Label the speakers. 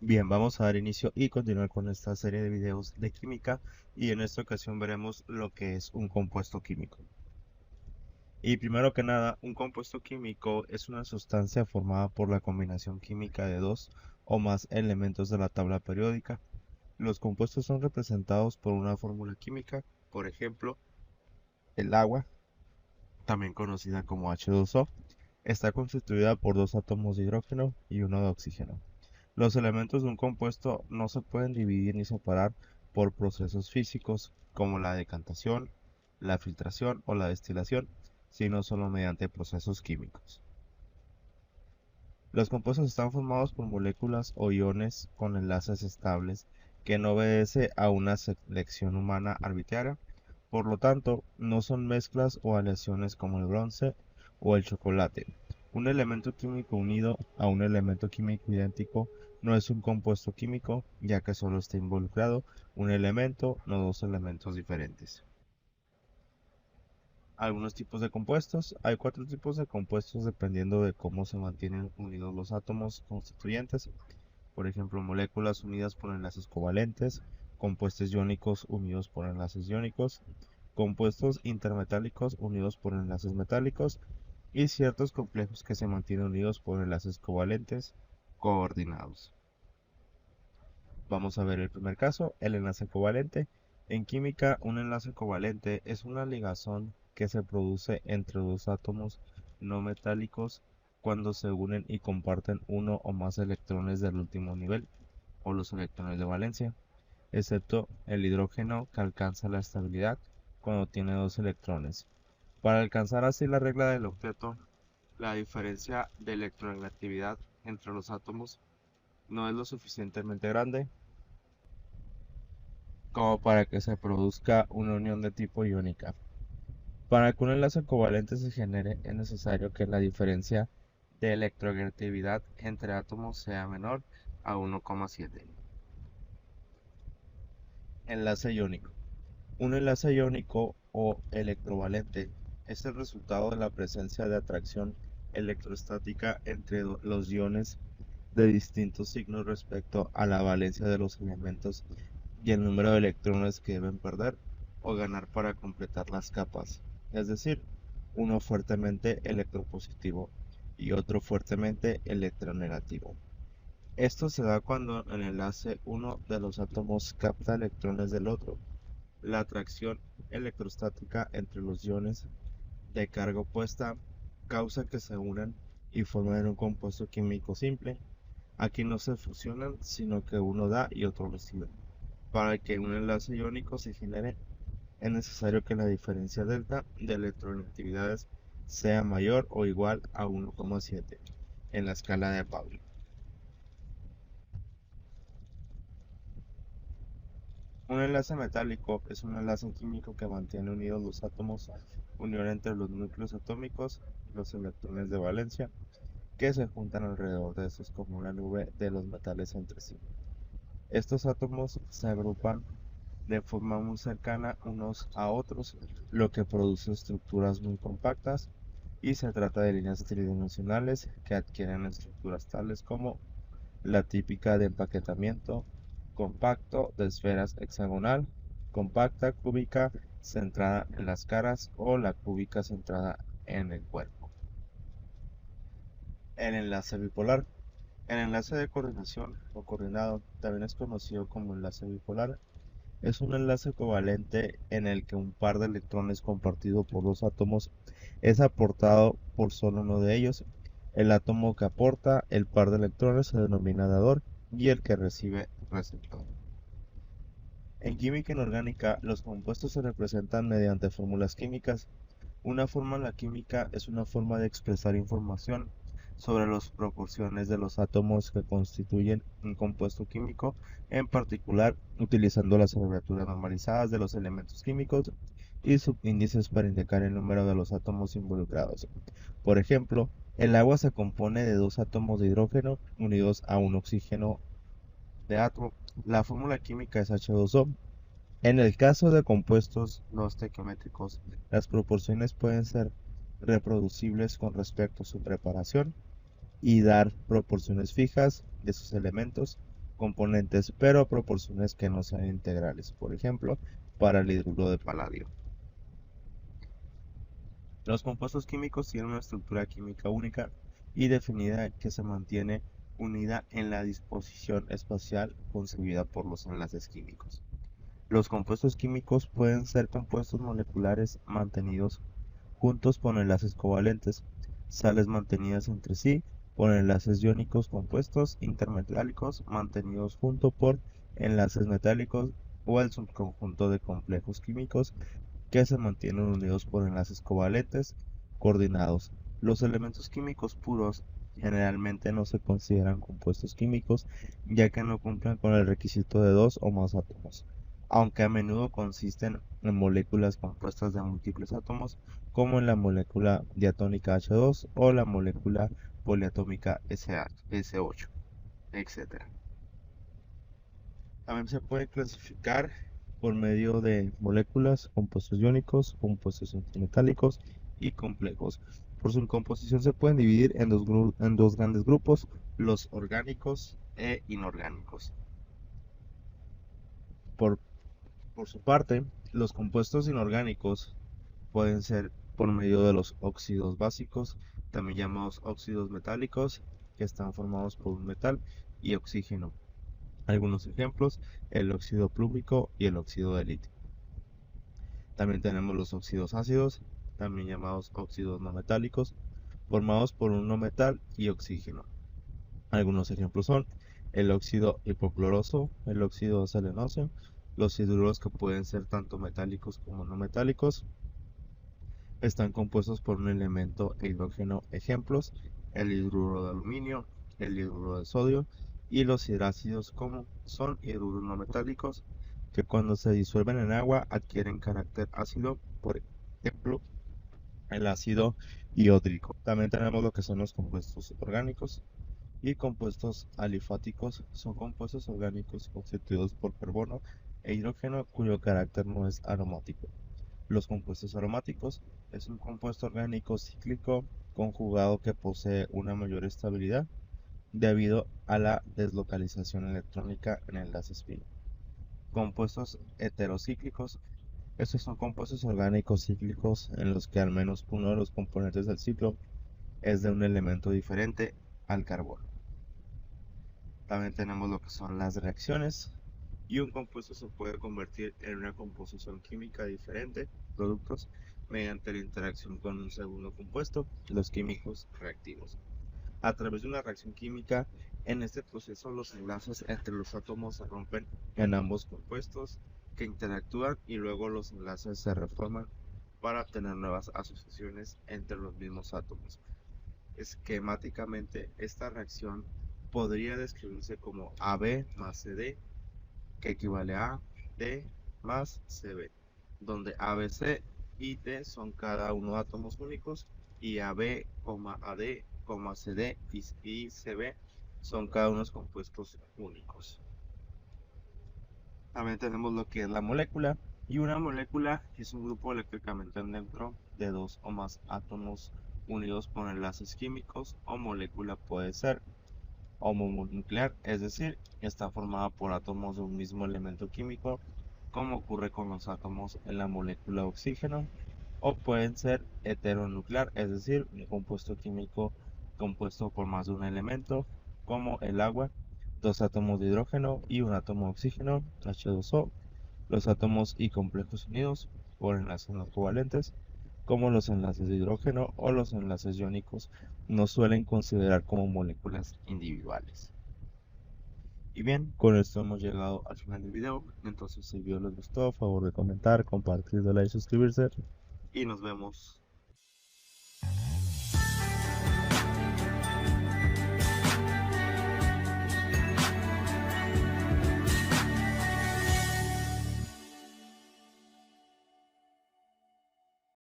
Speaker 1: Bien, vamos a dar inicio y continuar con esta serie de videos de química y en esta ocasión veremos lo que es un compuesto químico. Y primero que nada, un compuesto químico es una sustancia formada por la combinación química de dos o más elementos de la tabla periódica. Los compuestos son representados por una fórmula química, por ejemplo, el agua, también conocida como H2O, está constituida por dos átomos de hidrógeno y uno de oxígeno. Los elementos de un compuesto no se pueden dividir ni separar por procesos físicos como la decantación, la filtración o la destilación, sino solo mediante procesos químicos. Los compuestos están formados por moléculas o iones con enlaces estables que no obedece a una selección humana arbitraria, por lo tanto, no son mezclas o aleaciones como el bronce o el chocolate. Un elemento químico unido a un elemento químico idéntico no es un compuesto químico, ya que solo está involucrado un elemento, no dos elementos diferentes. Algunos tipos de compuestos. Hay cuatro tipos de compuestos dependiendo de cómo se mantienen unidos los átomos constituyentes. Por ejemplo, moléculas unidas por enlaces covalentes, compuestos iónicos unidos por enlaces iónicos, compuestos intermetálicos unidos por enlaces metálicos y ciertos complejos que se mantienen unidos por enlaces covalentes coordinados. Vamos a ver el primer caso, el enlace covalente. En química, un enlace covalente es una ligazón que se produce entre dos átomos no metálicos cuando se unen y comparten uno o más electrones del último nivel, o los electrones de valencia, excepto el hidrógeno que alcanza la estabilidad cuando tiene dos electrones. Para alcanzar así la regla del octeto, la diferencia de electronegatividad entre los átomos no es lo suficientemente grande como para que se produzca una unión de tipo iónica. Para que un enlace covalente se genere, es necesario que la diferencia de electronegatividad entre átomos sea menor a 1,7. Enlace iónico. Un enlace iónico o electrovalente es el resultado de la presencia de atracción electrostática entre los iones de distintos signos respecto a la valencia de los elementos y el número de electrones que deben perder o ganar para completar las capas, es decir, uno fuertemente electropositivo y otro fuertemente electronegativo. Esto se da cuando en el enlace uno de los átomos capta electrones del otro. La atracción electrostática entre los iones de carga opuesta causa que se unan y formen un compuesto químico simple. Aquí no se fusionan, sino que uno da y otro recibe. Para que un enlace iónico se genere, es necesario que la diferencia delta de electronegatividades sea mayor o igual a 1,7 en la escala de Pauli. Un enlace metálico es un enlace químico que mantiene unidos los átomos, unión entre los núcleos atómicos y los electrones de valencia, que se juntan alrededor de estos como una nube de los metales entre sí. Estos átomos se agrupan de forma muy cercana unos a otros, lo que produce estructuras muy compactas y se trata de líneas tridimensionales que adquieren estructuras tales como la típica de empaquetamiento compacto de esferas hexagonal, compacta, cúbica, centrada en las caras o la cúbica centrada en el cuerpo. El enlace bipolar. El enlace de coordinación o coordinado, también es conocido como enlace bipolar, es un enlace covalente en el que un par de electrones compartido por dos átomos es aportado por solo uno de ellos. El átomo que aporta el par de electrones se denomina dador y el que recibe receptor. En química inorgánica, los compuestos se representan mediante fórmulas químicas. Una fórmula química es una forma de expresar información sobre las proporciones de los átomos que constituyen un compuesto químico, en particular utilizando las abreviaturas normalizadas de los elementos químicos y subíndices para indicar el número de los átomos involucrados. Por ejemplo, el agua se compone de dos átomos de hidrógeno unidos a un oxígeno de átomo. La fórmula química es H2O. En el caso de compuestos no estequiométricos, las proporciones pueden ser reproducibles con respecto a su preparación y dar proporciones fijas de sus elementos componentes, pero a proporciones que no sean integrales. Por ejemplo, para el hidruro de paladio. Los compuestos químicos tienen una estructura química única y definida que se mantiene unida en la disposición espacial concebida por los enlaces químicos. Los compuestos químicos pueden ser compuestos moleculares mantenidos juntos por enlaces covalentes, sales mantenidas entre sí por enlaces iónicos compuestos intermetálicos mantenidos junto por enlaces metálicos o el subconjunto de complejos químicos que se mantienen unidos por enlaces covalentes coordinados. Los elementos químicos puros generalmente no se consideran compuestos químicos ya que no cumplen con el requisito de dos o más átomos, aunque a menudo consisten en moléculas compuestas de múltiples átomos, como en la molécula diatónica H2 o la molécula poliatómica S8, etc. También se puede clasificar por medio de moléculas, compuestos iónicos, compuestos intermetálicos y complejos. Por su composición se pueden dividir en dos grandes grupos, los orgánicos e inorgánicos. Por su parte, los compuestos inorgánicos pueden ser por medio de los óxidos básicos, también llamados óxidos metálicos, que están formados por un metal y oxígeno. Algunos ejemplos, el óxido plúmico y el óxido de litio. También tenemos los óxidos ácidos, también llamados óxidos no metálicos, formados por un no metal y oxígeno. Algunos ejemplos son el óxido hipocloroso, el óxido selenoso, los hidruros que pueden ser tanto metálicos como no metálicos. Están compuestos por un elemento e hidrógeno. Ejemplos, el hidruro de aluminio, el hidruro de sodio y los hidrácidos como son hidruros no metálicos que cuando se disuelven en agua adquieren carácter ácido, por ejemplo, el ácido iódrico. También tenemos lo que son los compuestos orgánicos y compuestos alifáticos. Son compuestos orgánicos constituidos por carbono e hidrógeno cuyo carácter no es aromático. Los compuestos aromáticos es un compuesto orgánico cíclico conjugado que posee una mayor estabilidad debido a la deslocalización electrónica en enlaces fino. Compuestos heterocíclicos. Estos son compuestos orgánicos cíclicos en los que al menos uno de los componentes del ciclo es de un elemento diferente al carbono. También tenemos lo que son las reacciones, y un compuesto se puede convertir en una composición química diferente, productos, mediante la interacción con un segundo compuesto, los químicos reactivos. A través de una reacción química, en este proceso los enlaces entre los átomos se rompen en ambos compuestos que interactúan y luego los enlaces se reforman para obtener nuevas asociaciones entre los mismos átomos. Esquemáticamente, esta reacción podría describirse como AB más CD, que equivale a D más CB, donde ABC y D son cada uno átomos únicos y AB, AD, CD y CB son cada uno compuestos únicos. También tenemos lo que es la molécula, y una molécula es un grupo eléctricamente neutro de dos o más átomos unidos por enlaces químicos, o molécula puede ser homonuclear, es decir, está formada por átomos de un mismo elemento químico, como ocurre con los átomos en la molécula de oxígeno, o pueden ser heteronuclear, es decir, un compuesto químico compuesto por más de un elemento, como el agua, dos átomos de hidrógeno y un átomo de oxígeno, H2O, los átomos y complejos unidos por enlaces no covalentes, como los enlaces de hidrógeno o los enlaces iónicos, no suelen considerar como moléculas individuales. Y bien, con esto hemos llegado al final del video. Entonces, si el video les gustó, favor de comentar, compartir, darle like, suscribirse y nos vemos